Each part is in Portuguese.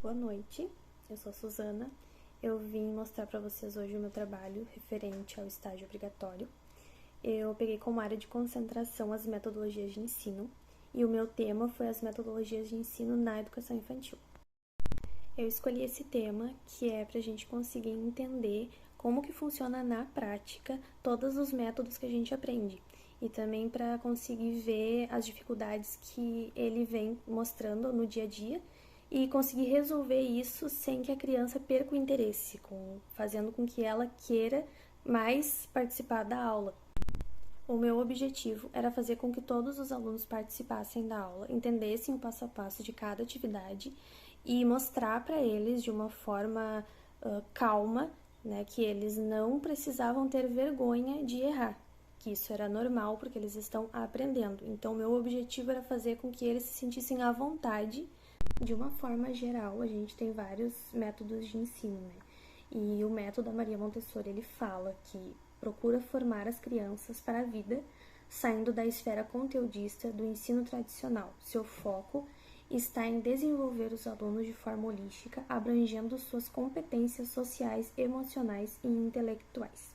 Boa noite, eu sou a Suzana. Eu vim mostrar para vocês hoje o meu trabalho referente ao estágio obrigatório. Eu peguei como área de concentração as metodologias de ensino e o meu tema foi as metodologias de ensino na educação infantil. Eu escolhi esse tema que é para a gente conseguir entender como que funciona na prática todos os métodos que a gente aprende e também para conseguir ver as dificuldades que ele vem mostrando no dia a dia e conseguir resolver isso sem que a criança perca o interesse, fazendo com que ela queira mais participar da aula. O meu objetivo era fazer com que todos os alunos participassem da aula, entendessem o passo a passo de cada atividade e mostrar para eles de uma forma calma, né, que eles não precisavam ter vergonha de errar, que isso era normal porque eles estão aprendendo. Então, meu objetivo era fazer com que eles se sentissem à vontade. De uma forma geral, a gente tem vários métodos de ensino, né? E o método da Maria Montessori, ele fala que procura formar as crianças para a vida, saindo da esfera conteudista do ensino tradicional. Seu foco está em desenvolver os alunos de forma holística, abrangendo suas competências sociais, emocionais e intelectuais.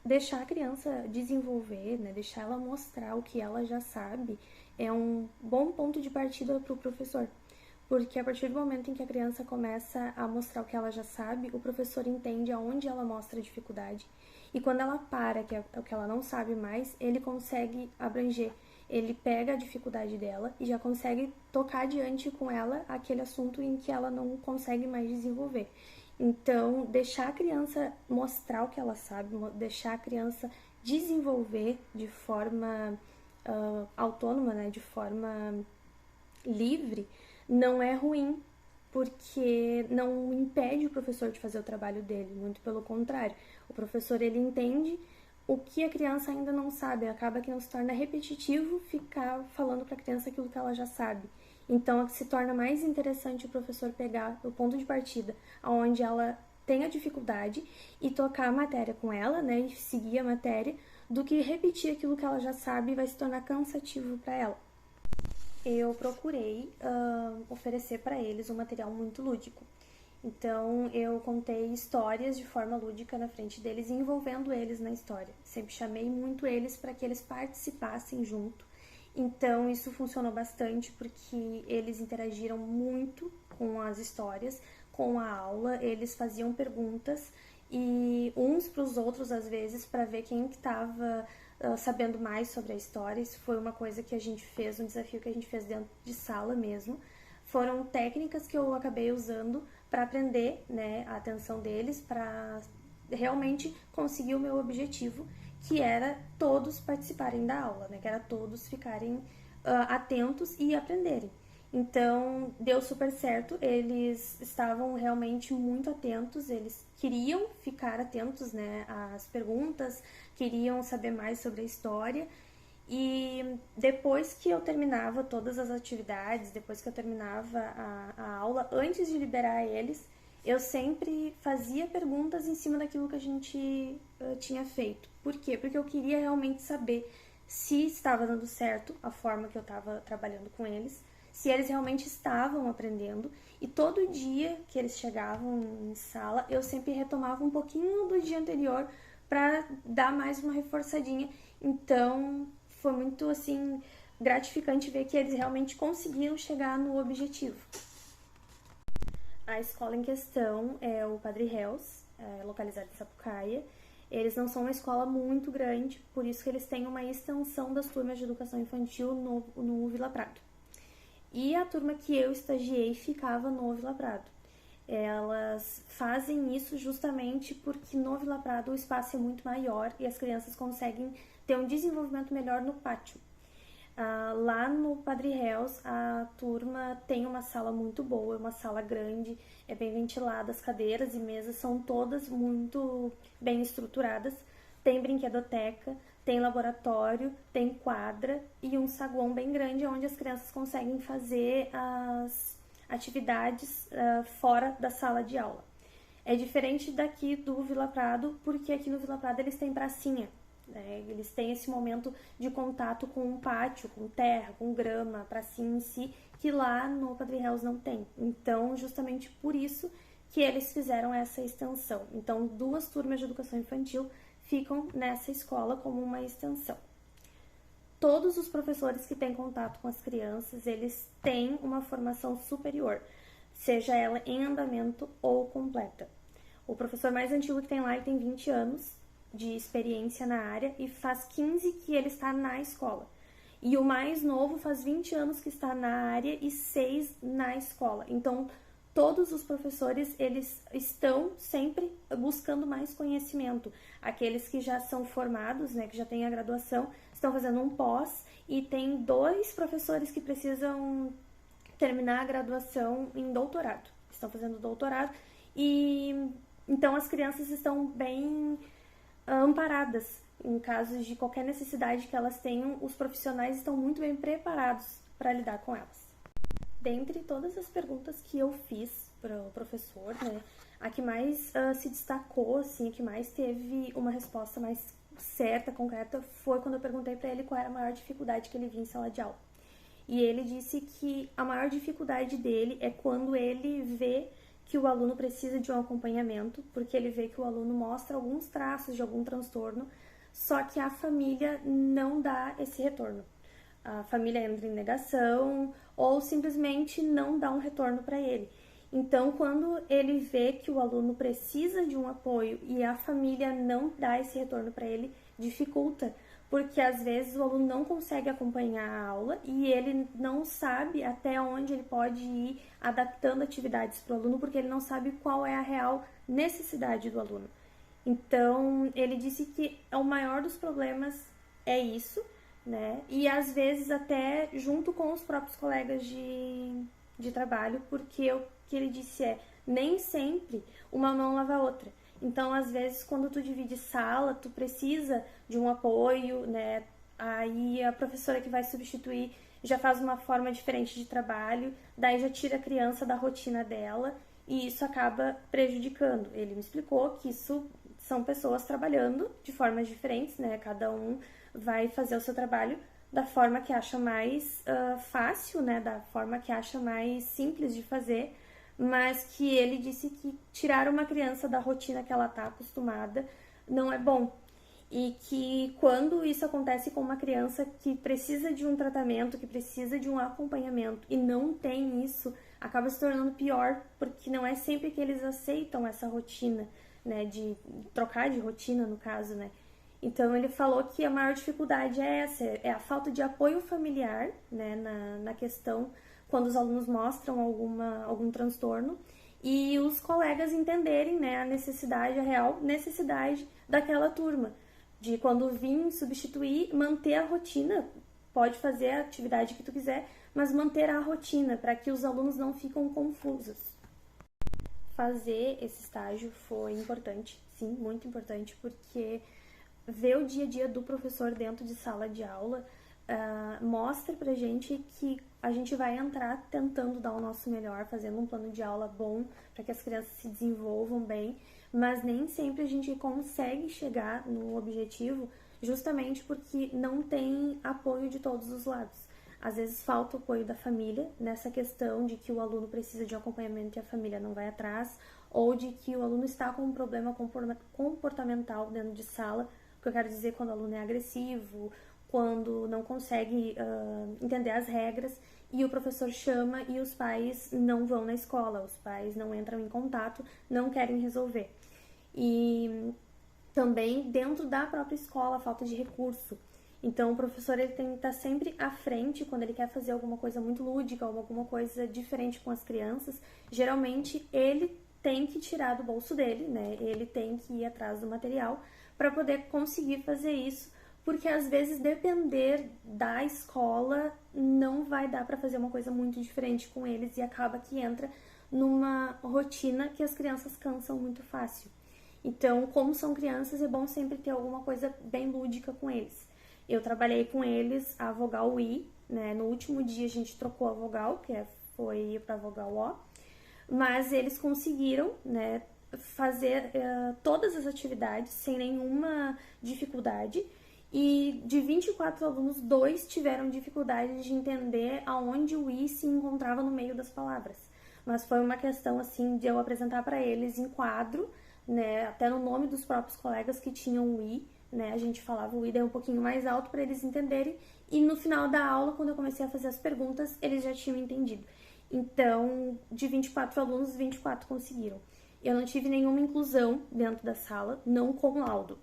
Deixar a criança desenvolver, né, deixar ela mostrar o que ela já sabe, é um bom ponto de partida para o professor. Porque a partir do momento em que a criança começa a mostrar o que ela já sabe, o professor entende aonde ela mostra a dificuldade. E quando ela para, que é o que ela não sabe mais, ele consegue abranger. Ele pega a dificuldade dela e já consegue tocar adiante com ela aquele assunto em que ela não consegue mais desenvolver. Então, deixar a criança mostrar o que ela sabe, deixar a criança desenvolver de forma autônoma, né, de forma livre, não é ruim, porque não impede o professor de fazer o trabalho dele, muito pelo contrário. O professor, ele entende o que a criança ainda não sabe, acaba que não se torna repetitivo ficar falando para a criança aquilo que ela já sabe. Então, se torna mais interessante o professor pegar o ponto de partida onde ela tem a dificuldade e tocar a matéria com ela, né, e seguir a matéria, do que repetir aquilo que ela já sabe e vai se tornar cansativo para ela. Eu procurei oferecer para eles um material muito lúdico. Então, eu contei histórias de forma lúdica na frente deles, envolvendo eles na história. Sempre chamei muito eles para que eles participassem junto. Então, isso funcionou bastante porque eles interagiram muito com as histórias, com a aula, eles faziam perguntas e uns para os outros, às vezes, para ver quem que estava sabendo mais sobre a história. Isso foi uma coisa que a gente fez, um desafio que a gente fez dentro de sala mesmo. Foram técnicas que eu acabei usando para aprender, né, a atenção deles, para realmente conseguir o meu objetivo, que era todos participarem da aula, né, que era todos ficarem atentos e aprenderem. Então, deu super certo, eles estavam realmente muito atentos, eles queriam ficar atentos, né, às perguntas, queriam saber mais sobre a história. E depois que eu terminava todas as atividades, depois que eu terminava a aula, antes de liberar eles, eu sempre fazia perguntas em cima daquilo que a gente tinha feito. Por quê? Porque eu queria realmente saber se estava dando certo a forma que eu estava trabalhando com eles, se eles realmente estavam aprendendo. E todo dia que eles chegavam em sala, eu sempre retomava um pouquinho do dia anterior para dar mais uma reforçadinha. Então, foi muito assim gratificante ver que eles realmente conseguiram chegar no objetivo. A escola em questão é o Padre Reus, localizado em Sapucaia. Eles não são uma escola muito grande, por isso que eles têm uma extensão das turmas de educação infantil no Vila Prado. E a turma que eu estagiei ficava no Vila Prado. Elas fazem isso justamente porque no Vila Prado o espaço é muito maior e as crianças conseguem ter um desenvolvimento melhor no pátio. Lá no Padre Reus, a turma tem uma sala muito boa, é uma sala grande, é bem ventilada, as cadeiras e mesas são todas muito bem estruturadas. Tem brinquedoteca, tem laboratório, tem quadra e um saguão bem grande onde as crianças conseguem fazer as atividades fora da sala de aula. É diferente daqui do Vila Prado, porque aqui no Vila Prado eles têm pracinha. né? Eles têm esse momento de contato com um pátio, com terra, com grama, pracinha em si, que lá no Padre Reus não tem. Então, justamente por isso que eles fizeram essa extensão. Então, 2 turmas de educação infantil ficam nessa escola como uma extensão. Todos os professores que têm contato com as crianças, eles têm uma formação superior, seja ela em andamento ou completa. O professor mais antigo que tem lá, ele tem 20 anos de experiência na área e faz 15 que ele está na escola. E o mais novo faz 20 anos que está na área e 6 na escola. Então, todos os professores, eles estão sempre buscando mais conhecimento. Aqueles que já são formados, né, que já têm a graduação, estão fazendo um pós, e tem 2 professores que precisam terminar a graduação em doutorado. Estão fazendo doutorado, e então as crianças estão bem amparadas. Em casos de qualquer necessidade que elas tenham, os profissionais estão muito bem preparados para lidar com elas. Dentre todas as perguntas que eu fiz para o professor, né, a que mais se destacou, assim, a que mais teve uma resposta mais certa, concreta, foi quando eu perguntei para ele qual era a maior dificuldade que ele via em sala de aula. E ele disse que a maior dificuldade dele é quando ele vê que o aluno precisa de um acompanhamento, porque ele vê que o aluno mostra alguns traços de algum transtorno, só que a família não dá esse retorno. A família entra em negação ou simplesmente não dá um retorno para ele. Então, quando ele vê que o aluno precisa de um apoio e a família não dá esse retorno para ele, dificulta, porque às vezes o aluno não consegue acompanhar a aula e ele não sabe até onde ele pode ir adaptando atividades para o aluno, porque ele não sabe qual é a real necessidade do aluno. Então, ele disse que o maior dos problemas é isso, né? E às vezes até junto com os próprios colegas de trabalho, porque o que ele disse é, nem sempre uma mão lava a outra. Então, às vezes, quando tu divide sala, tu precisa de um apoio, né? Aí a professora que vai substituir já faz uma forma diferente de trabalho, daí já tira a criança da rotina dela e isso acaba prejudicando. Ele me explicou que isso são pessoas trabalhando de formas diferentes, né? Cada um vai fazer o seu trabalho da forma que acha mais fácil, né? Da forma que acha mais simples de fazer, mas que ele disse que tirar uma criança da rotina que ela está acostumada não é bom. E que quando isso acontece com uma criança que precisa de um tratamento, que precisa de um acompanhamento e não tem isso, acaba se tornando pior, porque não é sempre que eles aceitam essa rotina, né, de trocar de rotina no caso, né. Então ele falou que a maior dificuldade é essa, é a falta de apoio familiar, né, na questão quando os alunos mostram algum transtorno, e os colegas entenderem, né, a necessidade, a real necessidade daquela turma, de quando vir substituir, manter a rotina, pode fazer a atividade que tu quiser, mas manter a rotina, para que os alunos não fiquem confusos. Fazer esse estágio foi importante, sim, muito importante, porque ver o dia a dia do professor dentro de sala de aula mostra pra gente que a gente vai entrar tentando dar o nosso melhor, fazendo um plano de aula bom para que as crianças se desenvolvam bem, mas nem sempre a gente consegue chegar no objetivo justamente porque não tem apoio de todos os lados. Às vezes falta o apoio da família nessa questão de que o aluno precisa de um acompanhamento e a família não vai atrás, ou de que o aluno está com um problema comportamental dentro de sala, o que eu quero dizer quando o aluno é agressivo, quando não consegue entender as regras e o professor chama e os pais não vão na escola, os pais não entram em contato, não querem resolver. E também dentro da própria escola, a falta de recurso. Então o professor ele tem que estar sempre à frente quando ele quer fazer alguma coisa muito lúdica, alguma coisa diferente com as crianças. Geralmente ele tem que tirar do bolso dele, né? Ele tem que ir atrás do material para poder conseguir fazer isso, porque às vezes depender da escola não vai dar para fazer uma coisa muito diferente com eles e acaba que entra numa rotina que as crianças cansam muito fácil. Então, como são crianças, é bom sempre ter alguma coisa bem lúdica com eles. Eu trabalhei com eles a vogal I, né? No último dia a gente trocou a vogal, que foi para a vogal O, mas eles conseguiram, né, fazer todas as atividades sem nenhuma dificuldade e de 24 alunos, 2 tiveram dificuldade de entender aonde o i se encontrava no meio das palavras. Mas foi uma questão assim de eu apresentar para eles em quadro, né, até no nome dos próprios colegas que tinham o i, né, a gente falava o i daí um pouquinho mais alto para eles entenderem, e no final da aula, quando eu comecei a fazer as perguntas, eles já tinham entendido. Então, de 24 alunos, 24 conseguiram. Eu não tive nenhuma inclusão dentro da sala, não com laudo.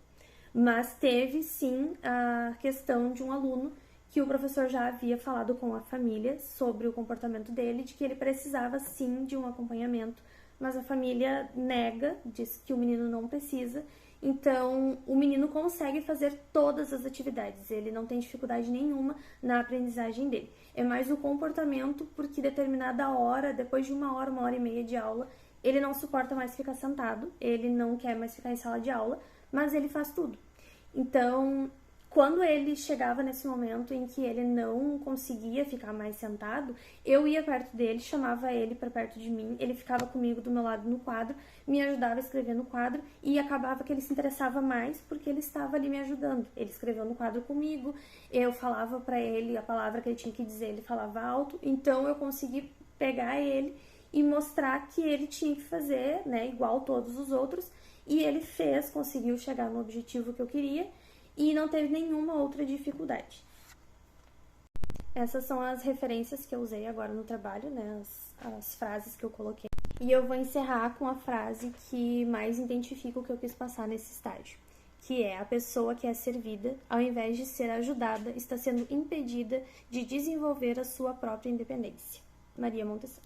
Mas teve, sim, a questão de um aluno que o professor já havia falado com a família sobre o comportamento dele, de que ele precisava, sim, de um acompanhamento, mas a família nega, diz que o menino não precisa. Então, o menino consegue fazer todas as atividades, ele não tem dificuldade nenhuma na aprendizagem dele. É mais o comportamento, porque determinada hora, depois de uma hora e meia de aula, ele não suporta mais ficar sentado, ele não quer mais ficar em sala de aula, mas ele faz tudo. Então, quando ele chegava nesse momento em que ele não conseguia ficar mais sentado, eu ia perto dele, chamava ele para perto de mim, ele ficava comigo do meu lado no quadro, me ajudava a escrever no quadro e acabava que ele se interessava mais porque ele estava ali me ajudando. Ele escreveu no quadro comigo, eu falava para ele a palavra que ele tinha que dizer, ele falava alto, então eu consegui pegar ele e mostrar que ele tinha que fazer, né, igual todos os outros, e ele fez, conseguiu chegar no objetivo que eu queria e não teve nenhuma outra dificuldade. Essas são as referências que eu usei agora no trabalho, né, as frases que eu coloquei. E eu vou encerrar com a frase que mais identifica o que eu quis passar nesse estágio, que é: a pessoa que é servida, ao invés de ser ajudada, está sendo impedida de desenvolver a sua própria independência. Maria Montessori.